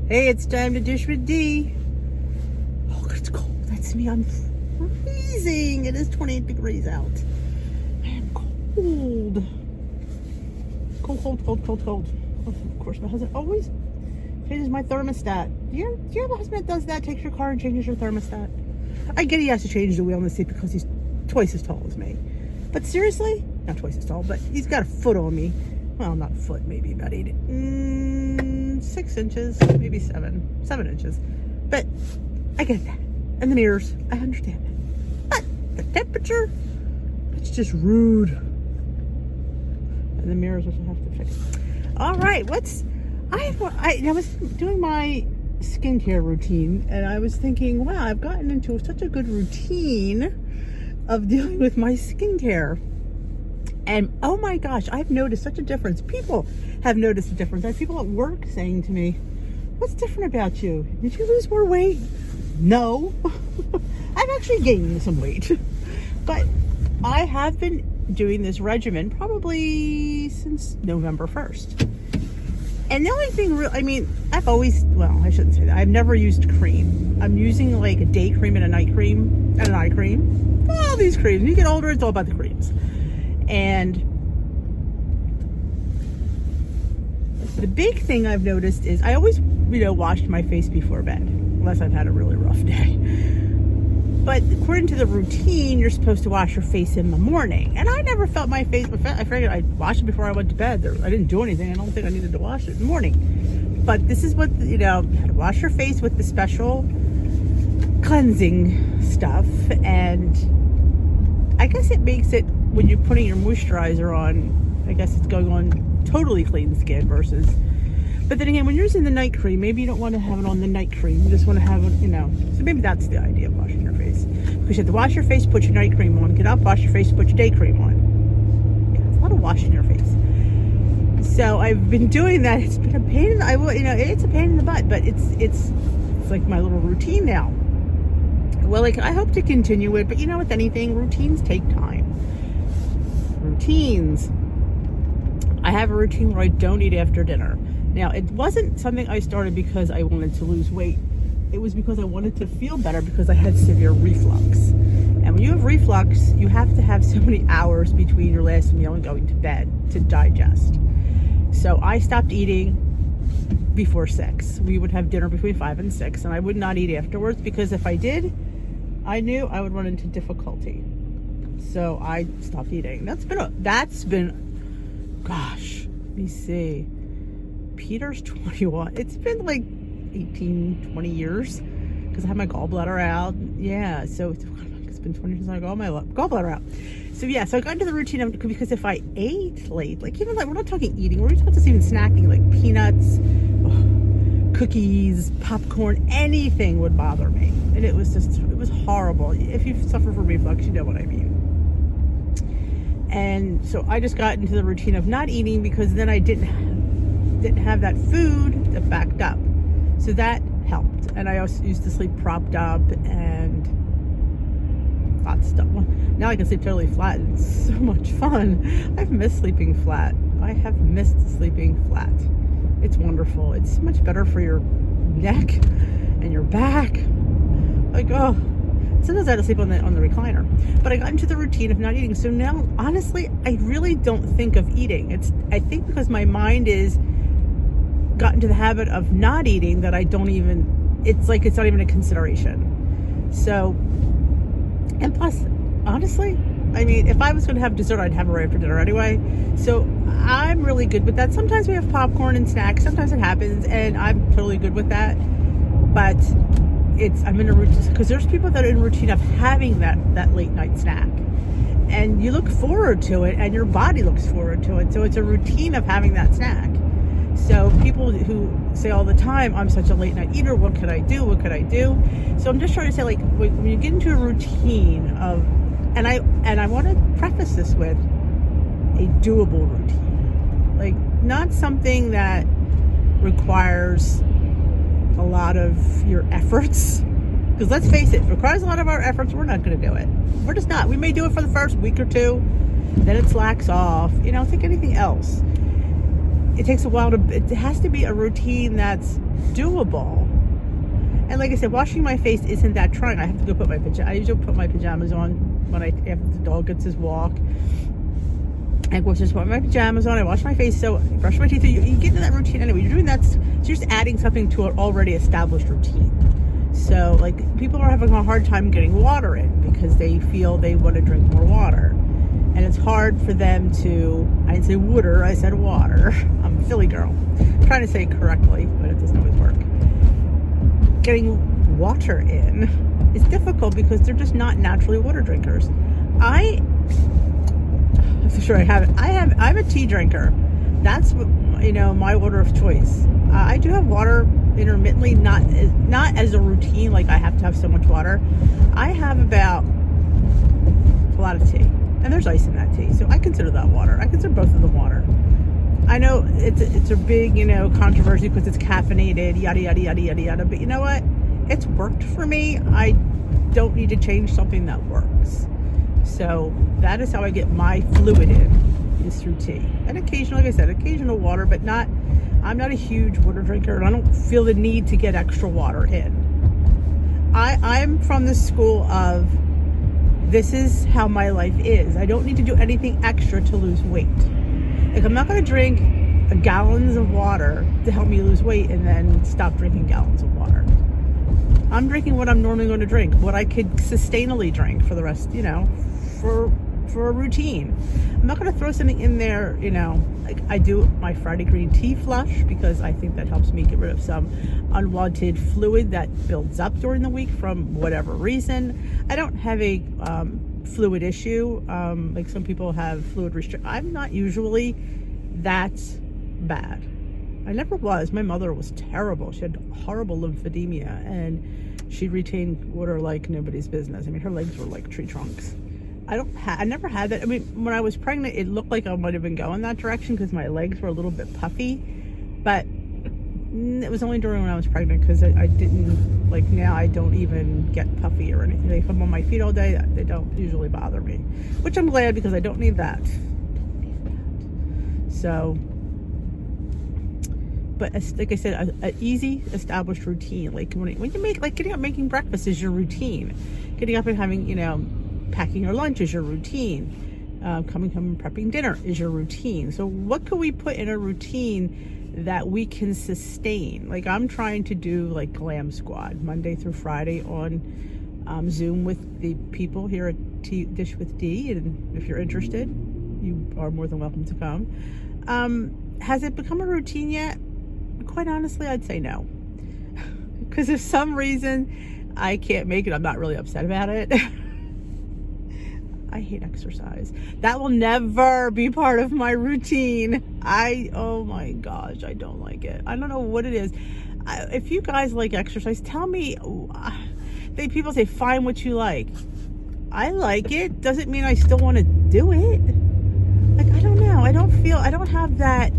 Hey, it's time to dish with D. Oh, it's cold. That's me. I'm freezing. It is 28 degrees out. I am cold. Cold. Of course, my husband always changes my thermostat. Do you have a husband that does that? Takes your car and changes your thermostat? I get he has to change the wheel in the seat because he's twice as tall as me. But seriously, not twice as tall, but he's got a foot on me. Well, not a foot, maybe about 6 inches, maybe 7 inches. But I get that. And the mirrors, I understand it. But the temperature, it's just rude. And the mirrors, which I have to fix. All right, I was doing my skincare routine, and I was thinking, wow, I've gotten into such a good routine of dealing with my skincare. And oh my gosh, I've noticed such a difference. People have noticed a difference. I have people at work saying to me, what's different about you? Did you lose more weight? No. I've actually gained some weight. But I have been doing this regimen probably since November 1st. And the only thing, I shouldn't say that. I've never used cream. I'm using like a day cream and a night cream and an eye cream. All these creams. When you get older, it's all about the creams. And the big thing I've noticed is I always, wash my face before bed, unless I've had a really rough day. But according to the routine, you're supposed to wash your face in the morning. And I never felt my face, I figured I'd wash it before I went to bed. I didn't do anything. I don't think I needed to wash it in the morning. But this is what, you have to wash your face with the special cleansing stuff. And I guess it makes it, when you're putting your moisturizer on, I guess it's going on totally clean skin versus, but then again, when you're using the night cream, maybe you don't want to have it on the night cream. You just want to have it, so maybe that's the idea of washing your face. Because you have to wash your face, put your night cream on, get up, wash your face, put your day cream on. Yeah, it's a lot of washing your face. So I've been doing that. It's been a pain, it's a pain in the butt, but it's like my little routine now. Well, I hope to continue it, but with anything, routines take time. Routines. I have a routine where I don't eat after dinner. Now, it wasn't something I started because I wanted to lose weight. It was because I wanted to feel better because I had severe reflux. And when you have reflux, you have to have so many hours between your last meal and going to bed to digest. So I stopped eating before 6. We would have dinner between 5 and 6, and I would not eat afterwards because if I did, I knew I would run into difficulty. So I stopped eating. That's been, gosh, let me see. Peter's 21. It's been like 18, 20 years because I had my gallbladder out. Yeah, so it's been 20 years since I got my gallbladder out. So yeah, so I got into the routine of, because if I ate late, we're not talking eating, we're not just even snacking, like peanuts, cookies, popcorn, anything would bother me. And it was horrible. If you suffer from reflux, you know what I mean. And so I just got into the routine of not eating because then I didn't have that food that backed up. So that helped. And I also used to sleep propped up and lots of stuff. Now I can sleep totally flat. It's so much fun. I've missed sleeping flat. I have missed sleeping flat. It's wonderful. It's so much better for your neck and your back. Sometimes I had to sleep on the recliner. But I got into the routine of not eating. So now, honestly, I really don't think of eating. I think because my mind is gotten to the habit of not eating that it's not even a consideration. So, and plus, honestly, if I was going to have dessert, I'd have it right after dinner anyway. So I'm really good with that. Sometimes we have popcorn and snacks. Sometimes it happens, and I'm totally good with that. But I'm in a routine because there's people that are in a routine of having that late night snack, and you look forward to it, and your body looks forward to it. So it's a routine of having that snack. So people who say all the time, I'm such a late night eater, what could I do? So I'm just trying to say, when you get into a routine of, and I want to preface this with a doable routine, not something that requires a lot of your efforts, because let's face it, if it requires a lot of our efforts, we're not going to do it. We're just not. We may do it for the first week or two, then it slacks off. Think anything else. it takes a while it has to be a routine that's doable. And like I said, washing my face isn't that trying. I have to go I usually put my pajamas on when after the dog gets his walk. I just put my pajamas on, I wash my face, so I brush my teeth. You get into that routine anyway. You're doing that, so you're just adding something to an already established routine. So like people are having a hard time getting water in because they feel they want to drink more water. And it's hard for them to, I didn't say water, I said water. I'm a Philly girl. I'm trying to say it correctly, but it doesn't always work. Getting water in is difficult because they're just not naturally water drinkers. I'm sure I have it. I'm a tea drinker. That's my order of choice. I do have water intermittently, not as a routine, like I have to have so much water. I have about a lot of tea, and there's ice in that tea, so I consider that water. I consider both of them water. I know it's a big controversy because it's caffeinated, yada yada yada yada yada. But you know what? It's worked for me. I don't need to change something that works. So that is how I get my fluid in, is through tea. And occasionally, like I said, occasional water, but I'm not a huge water drinker, and I don't feel the need to get extra water in. I'm from the school of, this is how my life is. I don't need to do anything extra to lose weight. Like, I'm not going to drink gallons of water to help me lose weight and then stop drinking gallons of water. I'm drinking what I'm normally going to drink, what I could sustainably drink for the rest, for a routine. I'm not going to throw something in there, like I do my Friday green tea flush because I think that helps me get rid of some unwanted fluid that builds up during the week from whatever reason. I don't have a fluid issue, like some people have fluid restriction. I'm not usually that bad. I never was. My mother was terrible. She had horrible lymphedema, and she retained water like nobody's business. I mean, her legs were like tree trunks. I never had that. I mean, when I was pregnant, it looked like I might have been going that direction because my legs were a little bit puffy, but it was only during when I was pregnant because I didn't, like now I don't even get puffy or anything. Like, if I'm on my feet all day, they don't usually bother me, which I'm glad because I don't need that. So, but like I said, an easy established routine. Like when you make, like getting up making breakfast is your routine. Getting up and having, packing your lunch is your routine. Coming home and prepping dinner is your routine. So what can we put in a routine that we can sustain? Like I'm trying to do like Glam Squad Monday through Friday on Zoom with the people here at Dish with D, and if you're interested, you are more than welcome to come. Has it become a routine yet? Quite honestly, I'd say no. Because if some reason I can't make it, I'm not really upset about it. I hate exercise. That will never be part of my routine. Oh my gosh, I don't like it. I don't know what it is. If you guys like exercise, tell me. People say, find what you like. I like it. Doesn't mean I still want to do it. Like, I don't know. I don't have that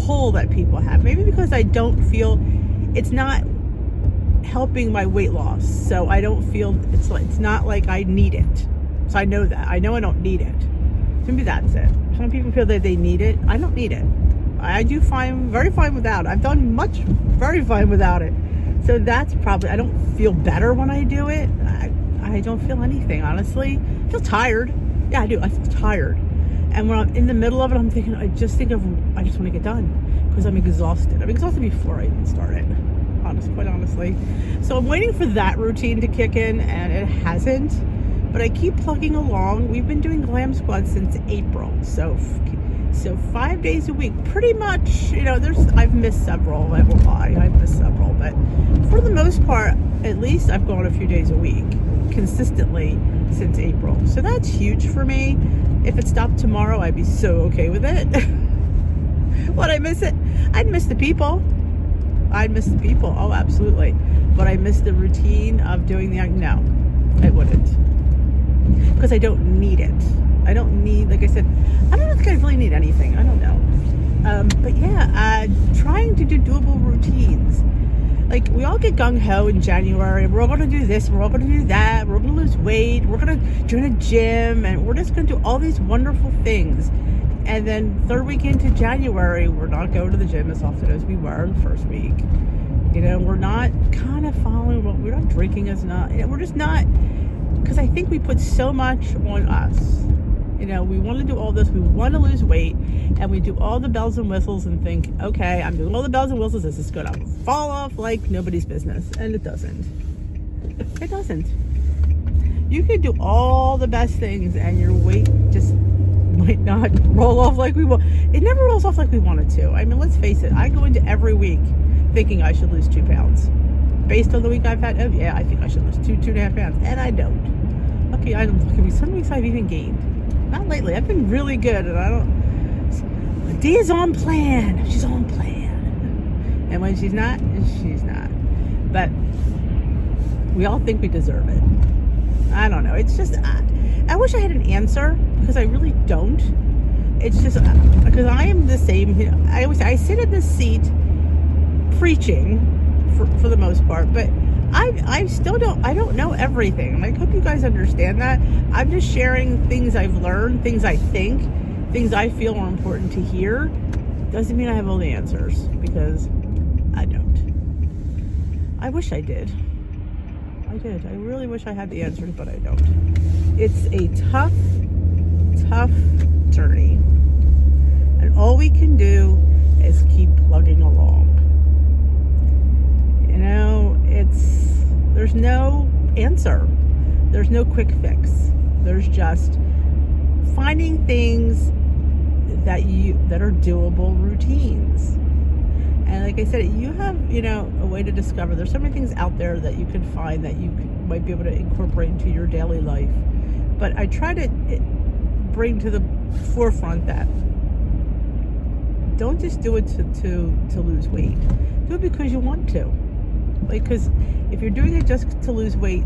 pull that people have. Maybe because I don't feel, it's not helping my weight loss, so I don't feel it's not like I need it. So I know that. I know I don't need it. Maybe that's it. Some people feel that they need it. I don't need it. I do very fine without it. I've done very fine without it. So that's probably, I don't feel better when I do it. I don't feel anything, honestly. I feel tired. Yeah, I do. I feel tired. And when I'm in the middle of it, I'm thinking, I just want to get done because I'm exhausted. I'm exhausted before I even start it. Quite honestly. So I'm waiting for that routine to kick in, and it hasn't, but I keep plugging along. We've been doing Glam Squad since April, so 5 days a week, pretty much. I've missed several. I won't lie, I've missed several, but for the most part, at least I've gone a few days a week consistently since April. So that's huge for me. If it stopped tomorrow, I'd be so okay with it. Would I miss it? I'd miss the people. Oh, absolutely. But I miss the routine of doing no, I wouldn't. Because I don't need it. I don't need, like I said, I don't think I really need anything. I don't know. But yeah, trying to do doable routines. Like, we all get gung-ho in January. We're all going to do this. We're all going to do that. We're going to lose weight. We're going to join a gym. And we're just going to do all these wonderful things. And then third week into January, we're not going to the gym as often as we were the first week. You know, we're not kind of following what we're not drinking as not. You know, we're just not, because I think we put so much on us. You know, we want to do all this. We want to lose weight, and we do all the bells and whistles and think, okay, I'm doing all the bells and whistles. This is going to fall off like nobody's business, and it doesn't. It doesn't. You could do all the best things, and your weight just might not roll off like we want. It never rolls off like we want it to. I mean, let's face it. I go into every week thinking I should lose 2 pounds. Based on the week I've had, oh yeah, I think I should lose 2.5 pounds. And I don't. Lucky I don't. Look at me. Some weeks I've even gained. Not lately. I've been really good, and I don't. Dee's on plan. She's on plan. And when she's not, she's not. But we all think we deserve it. I don't know. It's just, I wish I had an answer, because I really don't. It's just, because I am the same. You know, I always say, I sit in this seat preaching for the most part, but I still don't know everything. And I hope you guys understand that. I'm just sharing things I've learned, things I think, things I feel are important to hear. Doesn't mean I have all the answers, because I don't. I wish I did. I did. I really wish I had the answers, but I don't. It's a tough journey. And all we can do is keep plugging along. You know, there's no answer. There's no quick fix. There's just finding things that are doable routines. And like I said, you have, you know, a way to discover. There's so many things out there that you can find that you might be able to incorporate into your daily life. But I try to bring to the forefront that don't just do it to lose weight. Do it because you want to. Like, because if you're doing it just to lose weight,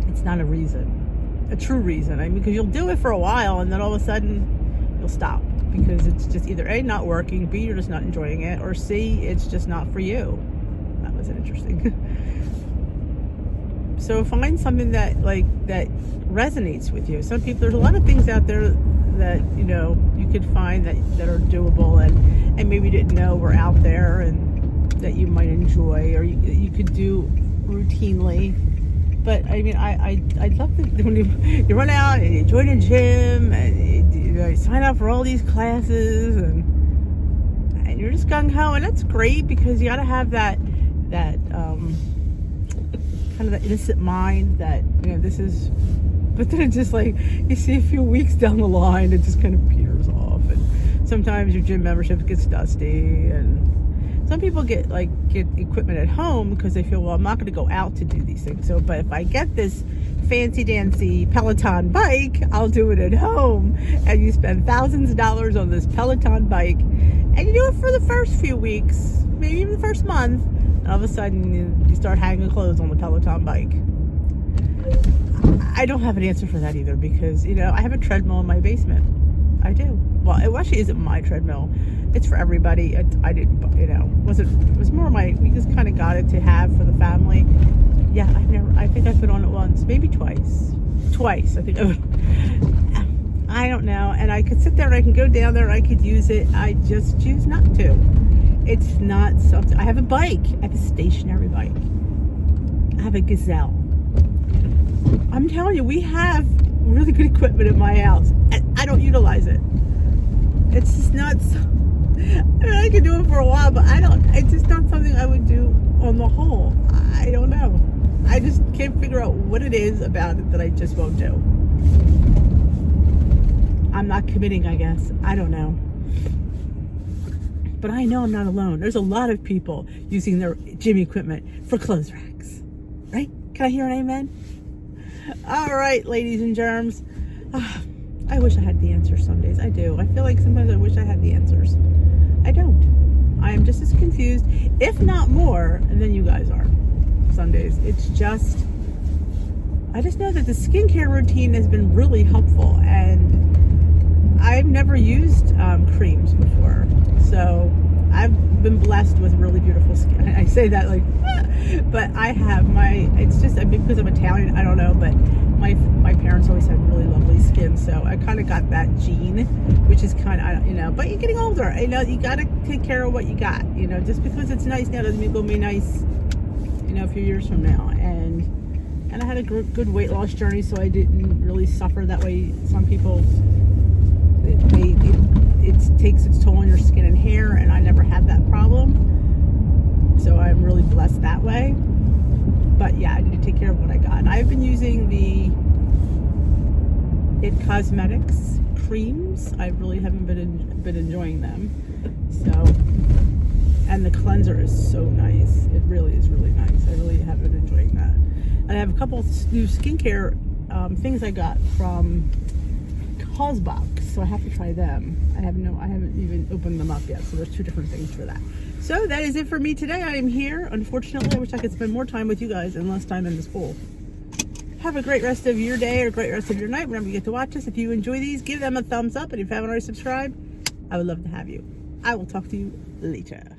it's not a reason, a true reason. I mean, because you'll do it for a while, and then all of a sudden you'll stop. Because it's just either A, not working, B, you're just not enjoying it, or C, it's just not for you. That was interesting. So find something that resonates with you. Some people, there's a lot of things out there that, you know, you could find that are doable and maybe you didn't know were out there and that you might enjoy, or you could do routinely. But I mean, I'd love to, when you run out and you join a gym and you sign up for all these classes and you're just gung-ho, and that's great, because you got to have that kind of that innocent mind that, you know, this is, but then it's just like, you see a few weeks down the line, it just kind of peters off, and sometimes your gym membership gets dusty, and some people get equipment at home because they feel, well, I'm not going to go out to do these things. So, but if I get this fancy dancy Peloton bike, I'll do it at home. And you spend thousands of dollars on this Peloton bike, and you do it for the first few weeks, maybe even the first month. And all of a sudden, you start hanging clothes on the Peloton bike. I don't have an answer for that either, because, you know, I have a treadmill in my basement. I do. Well, it actually isn't my treadmill. It's for everybody. I didn't, you know, it was more we just kind of got it to have for the family. Yeah, I think I put on it once, maybe twice, I think I don't know. And I could sit there and I can go down there and I could use it. I just choose not to. It's not something, I have a bike. I have a stationary bike. I have a Gazelle. I'm telling you, we have really good equipment in my house, and I don't utilize it. It's just not, I mean, I could do it for a while, but it's just not something I would do on the whole. I don't know. I just can't figure out what it is about it that I just won't do. I'm not committing, I guess. I don't know. But I know I'm not alone. There's a lot of people using their gym equipment for clothes racks. Right? Can I hear an amen? All right, ladies and germs. I wish I had the answers some days. I do. I feel like sometimes I wish I had the answers. I don't. I am just as confused, if not more, than you guys are some days. It's just, I just know that the skincare routine has been really helpful, and I've never used creams before. So I've been blessed with really beautiful skin. I say that like, but I have it's just, I mean, because I'm Italian, I don't know, but my parents always had really lovely skin, so I kind of got that gene, which is kind of, you know, but you're getting older, you know, you got to take care of what you got, you know, just because it's nice now doesn't mean it'll be nice, you know, a few years from now. And I had a good weight loss journey, so I didn't really suffer that way. Some people, it takes its toll on your skin and hair, and I never had that problem, so I'm really blessed that way. But yeah, I need to take care of what I got. And I've been using the IT Cosmetics creams. I really haven't been enjoying them. So, and the cleanser is so nice. It really is really nice. I really have been enjoying that. And I have a couple of new skincare things I got from Cosbox, so I have to try them. I haven't even opened them up yet, so there's 2 different things for that. So that is it for me today. I am here. Unfortunately, I wish I could spend more time with you guys and less time in the school. Have a great rest of your day or a great rest of your night whenever you get to watch us. If you enjoy these, give them a thumbs up, and if you haven't already subscribed, I would love to have you. I will talk to you later.